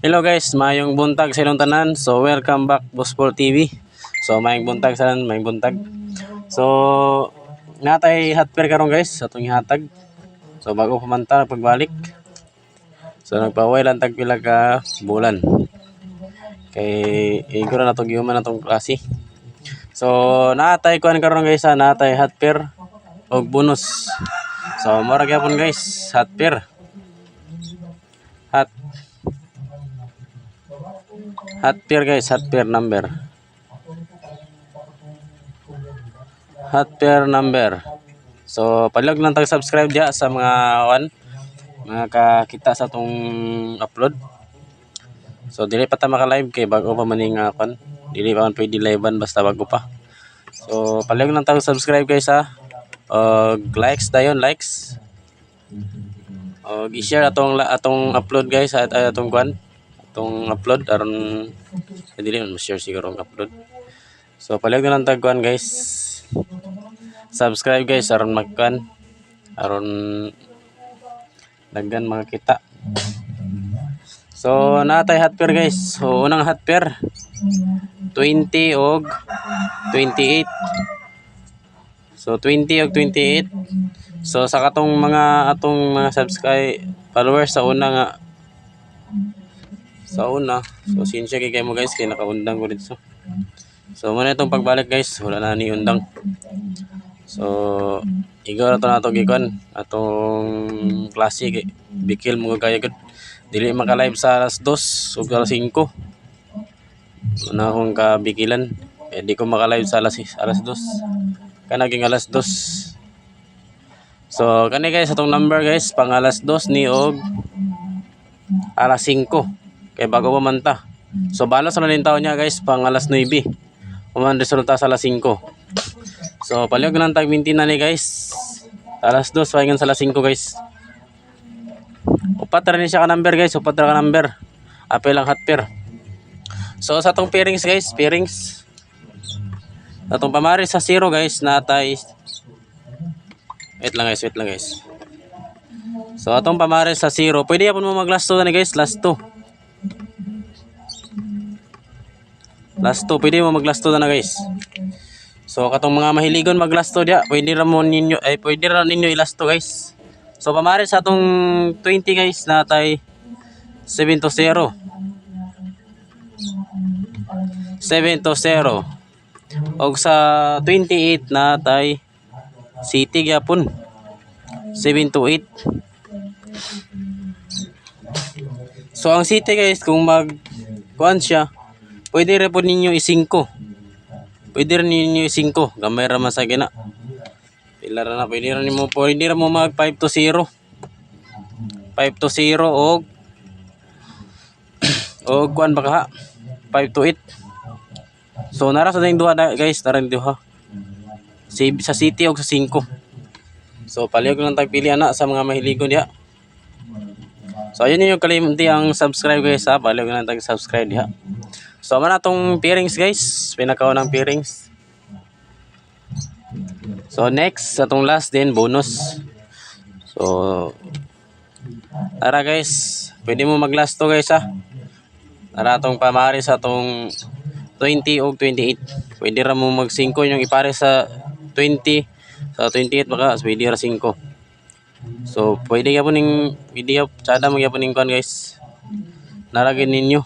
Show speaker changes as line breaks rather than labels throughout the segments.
Hello guys, mayong buntag sa inyong tanan. So welcome back Bossball TV. So mayong buntag sa tanan, mayong buntag. So natay hotper karon guys sa atong ihatag. So bago pamanta pagbalik. So nagpaway lang tag pila ka bulan. Kay iguro na tong gihuman natong klase. So natay kuan karon guys, natay hotper og bonus. So mura gyapon guys, hotper. Hotper guys, hotper number. Hotper number. So palag lang tag subscribe dia sa mga kakita sa atong upload. So dili pa ta maka-live kay bago pa maning kon. Dili pa man pwede livean basta bago pa. So palag lang tag subscribe guys ha. Likes dayon, likes. I-share atong upload guys at atong atong upload aron dili man share siguro ang upload. So palag na lang tag guys. Subscribe guys aron aron daghan mga kita. So natay hotper guys. So unang hotper 20 og 28. So 20 og 28. So sa atong mga subscribe followers sa una. So sinsya kay mo guys kay nakaundang ko dito. So muna itong pagbalik guys, wala na ni undang. So igaw na to gikon atong klase kay bikil mo kaya gud. Dili maka-live sa alas 2 ug alas 5. Una akong kabikilan. Di ko maka-live sa alas 2. Kanaging alas 2. So kani guys atong number guys pang alas 2 ni og alas 5 kay bago pa man ta. So balos na nin taon niya guys pang alas 9. Uman resulta sa alas 5. So palyog lang tag 20 na ni guys. Alas 2 paingon sa alas 5 guys. Upat ra ni siya ka number guys, upat ra ka number. Apel lang hotper. So sa atong pairings guys, pairings. Atong pamari sa 0 guys natay. Wait lang guys. So atong pamari sa 0, pwede yapon mo mag-last 2 na guys, last 2. Last 2, pwede mo mag-last 2 na guys. So katong mga mahiligon mag-last 2 dia, pwede ra ninyo i-last 2 guys. So pamari sa atong 20 guys natay 7-0. 7-0. Og sa 28 natay City gyapon 7-8. So ang City guys kung kuan siya, pwede ra po ninyo i-5. Pwede rin ninyo i-5, gamay ra man sa gina. Pila ra na pwede ra mo mag 5-0. 5-0 og kuan ba ka 5-8. So nara sa ding duha guys, nara ding duha. Sa City og sa 5. So palihog lang tag pili ana sa mga mahiligon diha. So ayun yung kalimutan ang subscribe guys ha, palihog lang tag subscribe diha. So man atong pairings guys, pinakaunang pairings. So next atong last din bonus. So tara guys, pwede mo mag-last to guys ha. Tara atong pamari sa atong 20 og 28. Pwede ra mo mag 5 yung ipare sa 20 sa 28 baka pwede ra 5. So pwede gyapon ning video tsada mo gyapon ning kon guys. Naragin ninyo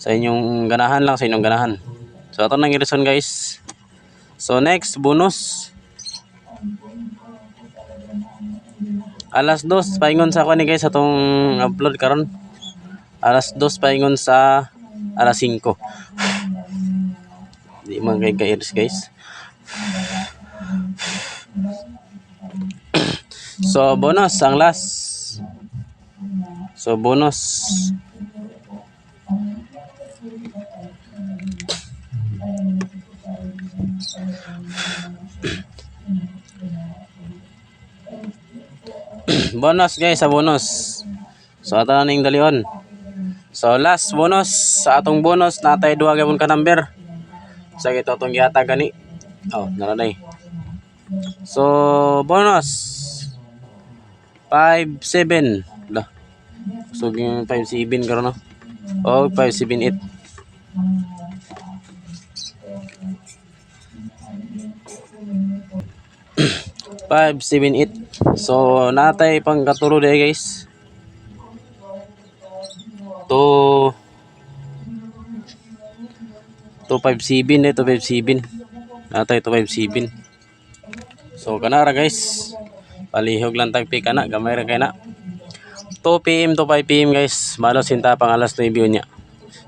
sa inyong ganahan lang, sa inyong ganahan. So ato nang i-reason guys. So next bonus. Alas 2 paingon sa kuan guys atong upload karon. Alas 2 paingon sa alas 5. Di man kay guys. So bonus ang last. So bonus. Bonus guys, sa bonus. So ato na ning dalion. So last bonus sa atong bonus natay duha gyapon ka number. Sa gito atong gihatag gani. Nara na. So bonus 5-7. So yung 5-7 karon no. O 5-7-8. 5-7-8. So natay pang katuro day guys. To 257 eh 257. Natay 257. So kanara guys. Palihog lang tagpi kana gamay ra kay na. 2 PM to 5 PM guys. Malo sinta pang alas 9 niya.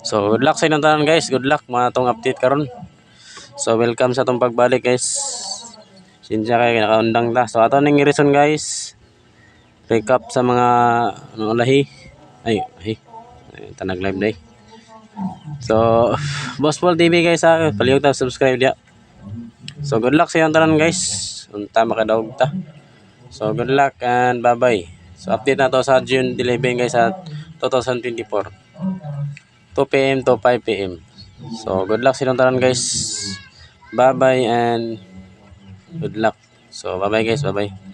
So good luck sa inyong tanan guys. Good luck mga tong update karon. So welcome sa tong pagbalik guys. Sinsya kay nakaundang ta. So ato ning reason guys. Recap sa mga ano lahi. Ay. Tanag live day. So Boss Paul TV guys ha. Palihog ta subscribe dia. So good luck sa inyong tanan guys. Unta makadaog ta. So good luck and bye-bye. So update na to sa June 11 guys at 2024. 2 PM to 5 PM. So good luck sa inyong tanan guys. Bye-bye and good luck. So bye-bye guys, bye-bye.